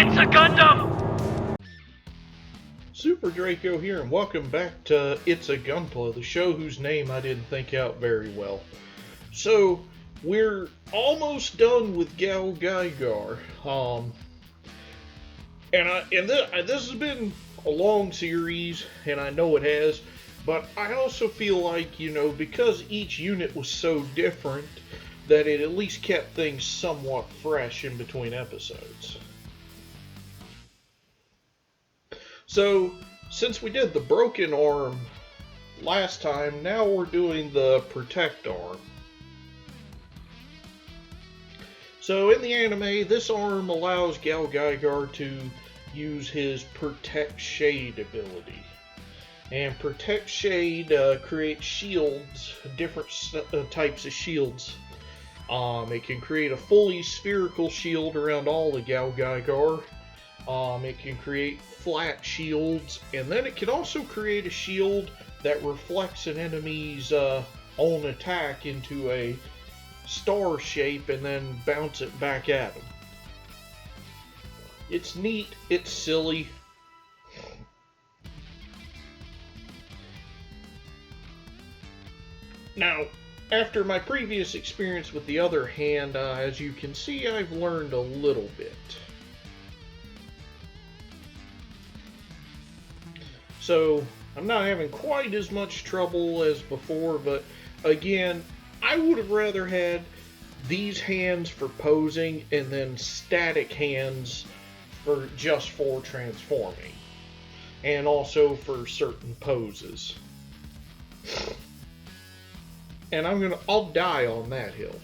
It's a Gundam! Super Draco here, and welcome back to It's a Gunpla, the show whose name I didn't think out very well. So, we're almost done with GaoGaiGar. This has been a long series, and I know it has, but I also feel like, because each unit was so different, that it at least kept things somewhat fresh in between episodes. So, since we did the broken arm last time, now we're doing the protect arm. So in the anime, this arm allows GaoGaiGar to use his Protect Shade ability. And Protect Shade creates shields, different types of shields. It can create a fully spherical shield around all the GaoGaiGar. It can create flat shields, and then it can also create a shield that reflects an enemy's own attack into a star shape and then bounce it back at them. It's neat, it's silly. Now, after my previous experience with the other hand, as you can see, I've learned a little bit. So, I'm not having quite as much trouble as before, but again, I would have rather had these hands for posing and then static hands for transforming. And also for certain poses. And I'll die on that hill.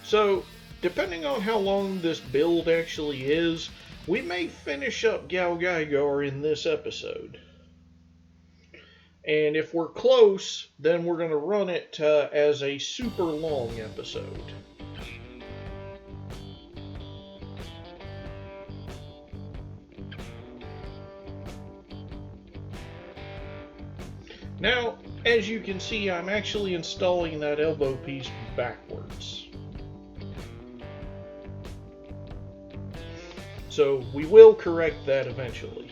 So, depending on how long this build actually is, we may finish up GaoGaiGar in this episode. And if we're close, then we're going to run it as a super long episode. Now, as you can see, I'm actually installing that elbow piece backwards. So we will correct that eventually.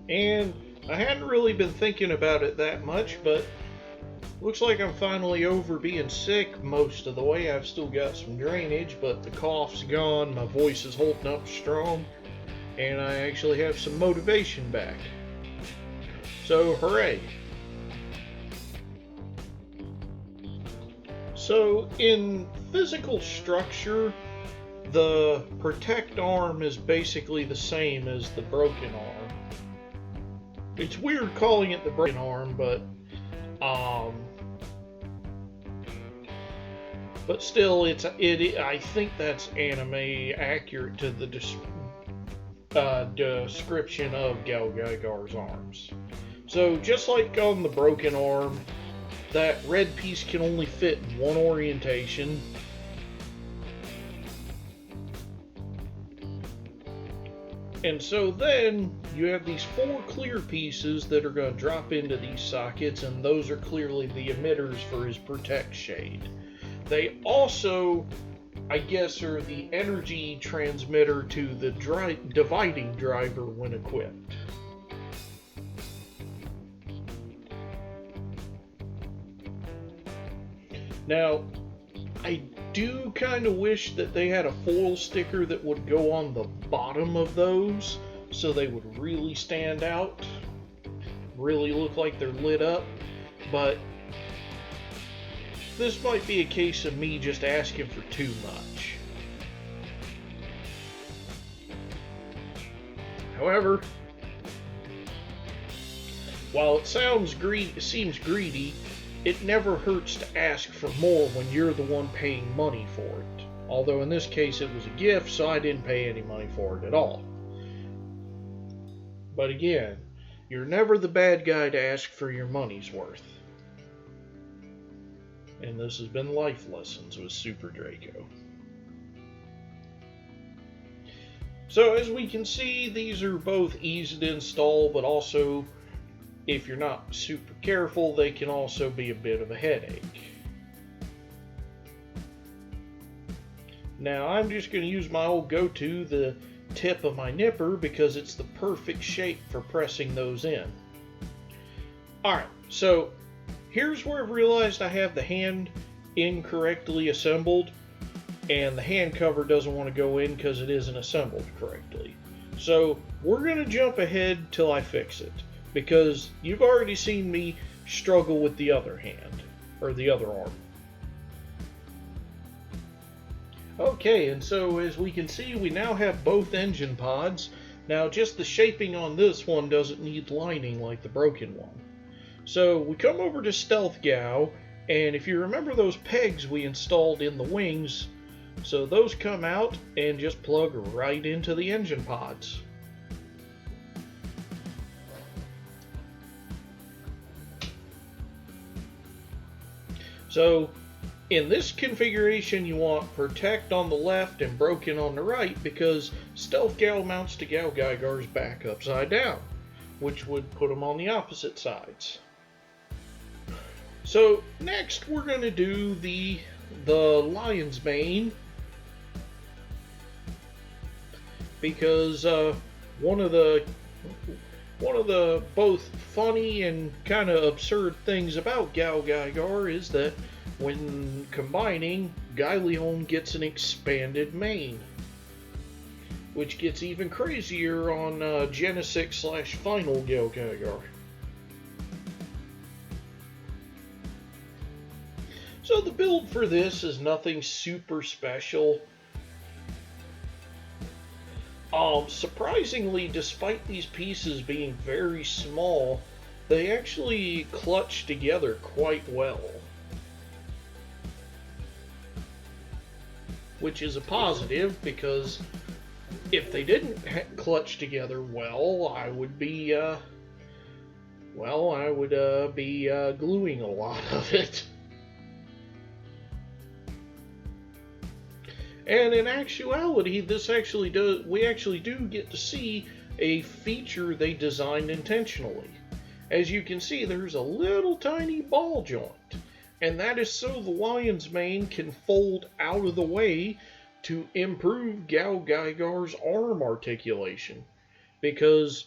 And I hadn't really been thinking about it that much, but looks like I'm finally over being sick most of the way. I've still got some drainage, but the cough's gone, my voice is holding up strong, and I actually have some motivation back. So hooray! So in physical structure, the protect arm is basically the same as the broken arm. It's weird calling it the broken arm, but still, I think that's anime accurate to the description of GaoGaiGar's arms. So just like on the broken arm, that red piece can only fit in one orientation. And so then you have these 4 clear pieces that are going to drop into these sockets, and those are clearly the emitters for his Protect Shade. They also, I guess, are the energy transmitter to the dividing driver when equipped. Now, I do kind of wish that they had a foil sticker that would go on the bottom of those so they would really stand out, really look like they're lit up, but this might be a case of me just asking for too much. However, while it seems greedy, it never hurts to ask for more when you're the one paying money for it. Although in this case it was a gift, so I didn't pay any money for it at all. But again, you're never the bad guy to ask for your money's worth. And this has been Life Lessons with Super Draco. So as we can see, these are both easy to install, but also, if you're not super careful, they can also be a bit of a headache. Now I'm just going to use my old go-to, the tip of my nipper, because it's the perfect shape for pressing those in. Alright, so here's where I've realized I have the hand incorrectly assembled, and the hand cover doesn't want to go in because it isn't assembled correctly. So we're going to jump ahead till I fix it, because you've already seen me struggle with the other hand, or the other arm. Okay, and so as we can see, we now have both engine pods. Now just the shaping on this one doesn't need lining like the broken one. So we come over to Stealth Gao, and if you remember those pegs we installed in the wings, so those come out and just plug right into the engine pods. So in this configuration, you want Protect on the left and Broken on the right, because Stealth Gao mounts to GaoGaiGar's back upside down, which would put them on the opposite sides. So next we're going to do the lion's mane, because one of the both funny and kind of absurd things about GaoGaiGar is that when combining, Gaoleon gets an expanded mane, which gets even crazier on Genesix/Final GaoGaiGar. So the build for this is nothing super special. Surprisingly, despite these pieces being very small, they actually clutch together quite well, which is a positive, because if they didn't clutch together well, I would be gluing a lot of it. And in actuality, we actually do get to see a feature they designed intentionally. As you can see, there's a little tiny ball joint, and that is so the lion's mane can fold out of the way to improve GaoGaiGar's arm articulation, because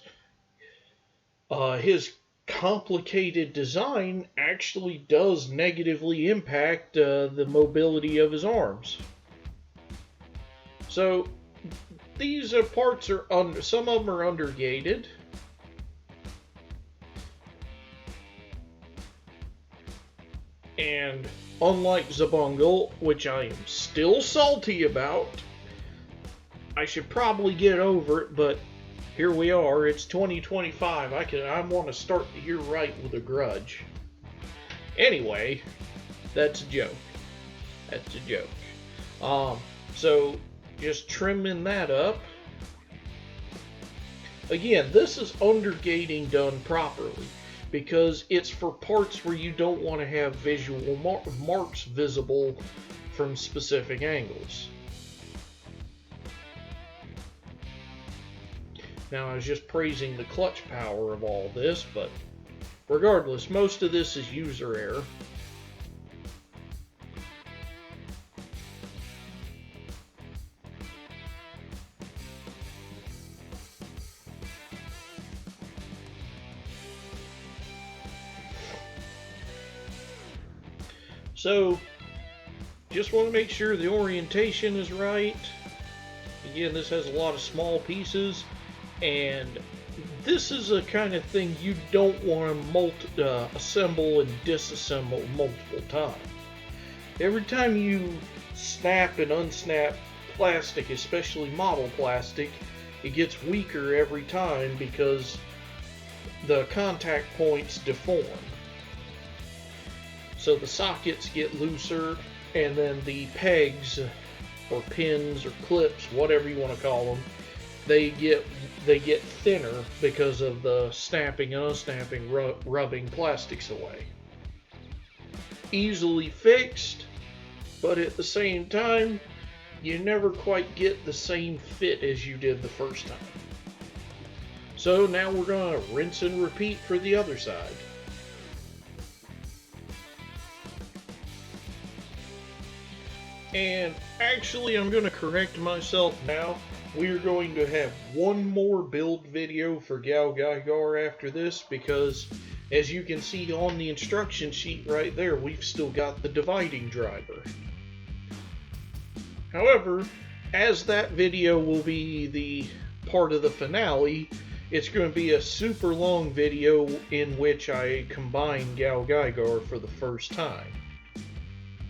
his complicated design actually does negatively impact the mobility of his arms. So these parts are some of them are undergated. And unlike Zabungle, which I am still salty about, I should probably get over it, but here we are. It's 2025. I want to start the year right with a grudge. Anyway, that's a joke. That's a joke. So just trimming that up. Again, this is undergating done properly, because it's for parts where you don't want to have visual marks visible from specific angles. Now, I was just praising the clutch power of all this, but regardless, most of this is user error. So, just want to make sure the orientation is right. Again, this has a lot of small pieces, and this is a kind of thing you don't want to assemble and disassemble multiple times. Every time you snap and unsnap plastic, especially model plastic, it gets weaker every time because the contact points deform. So the sockets get looser, and then the pegs or pins or clips, whatever you want to call them, they get thinner because of the snapping and unsnapping, rubbing plastics away. Easily fixed, but at the same time, you never quite get the same fit as you did the first time. So now we're going to rinse and repeat for the other side. And actually, I'm going to correct myself now. We are going to have one more build video for GaoGaiGar after this, because as you can see on the instruction sheet right there, we've still got the dividing driver. However, as that video will be the part of the finale, it's going to be a super long video in which I combine GaoGaiGar for the first time.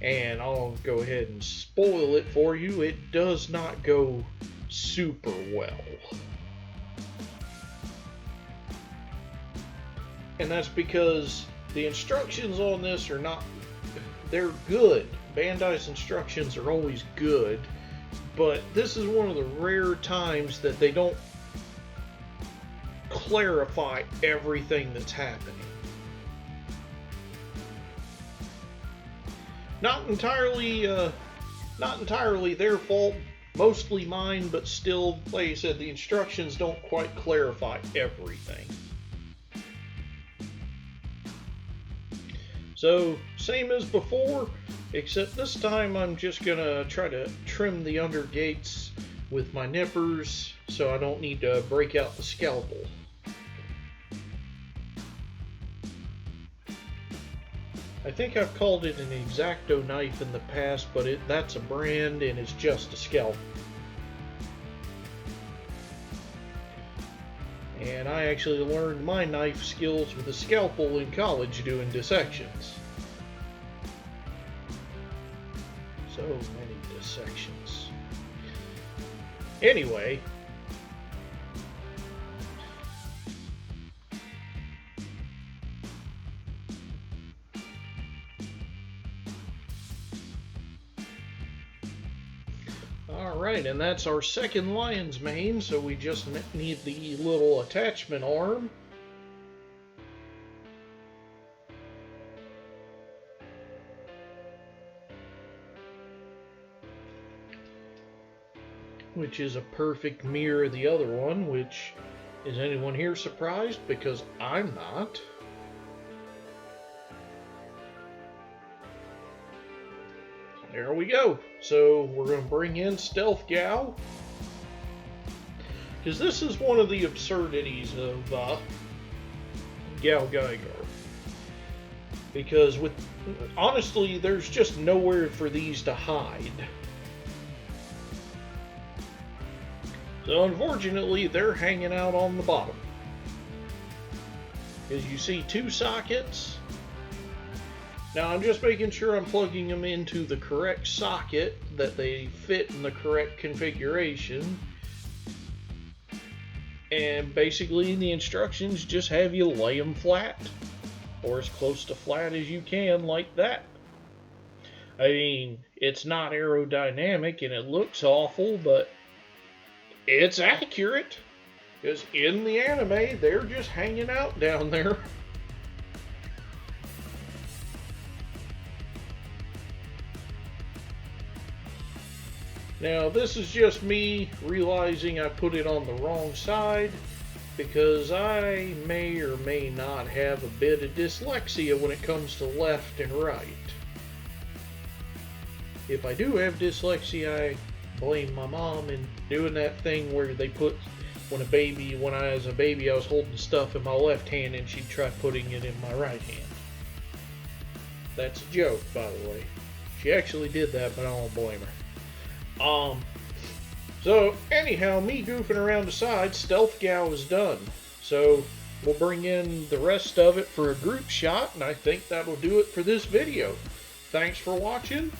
And I'll go ahead and spoil it for you. It does not go super well. And that's because the instructions on this are not, they're good. Bandai's instructions are always good, but this is one of the rare times that they don't clarify everything that's happening. Not entirely their fault, mostly mine, but still, like I said, the instructions don't quite clarify everything. So, same as before, except this time I'm just gonna try to trim the under gates with my nippers so I don't need to break out the scalpel. I think I've called it an X-Acto knife in the past, but that's a brand and it's just a scalpel. And I actually learned my knife skills with a scalpel in college doing dissections. So many dissections. Anyway. Alright, and that's our second lion's mane, so we just need the little attachment arm. Which is a perfect mirror of the other one, which, is anyone here surprised? Because I'm not. There we go. So we're going to bring in Stealth Gao, because this is one of the absurdities of GaoGaiGar. Because honestly, there's just nowhere for these to hide. So unfortunately, they're hanging out on the bottom. As you see, 2 sockets. Now I'm just making sure I'm plugging them into the correct socket, that they fit in the correct configuration. And basically the instructions just have you lay them flat, or as close to flat as you can, like that. I mean, it's not aerodynamic and it looks awful, but it's accurate, because in the anime they're just hanging out down there. Now this is just me realizing I put it on the wrong side, because I may or may not have a bit of dyslexia when it comes to left and right. If I do have dyslexia, I blame my mom in doing that thing where they put, when I was a baby I was holding stuff in my left hand and she'd try putting it in my right hand. That's a joke, by the way. She actually did that, but I don't blame her. So anyhow, me goofing around the side, Stealth Gao is done. So we'll bring in the rest of it for a group shot, and I think that'll do it for this video. Thanks for watching.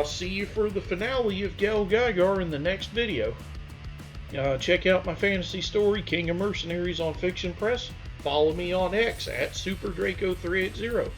See you for the finale of GaoGaiGar in the next video. Check out my fantasy story, King of Mercenaries, on Fiction Press. Follow me on X at SuperDraco380.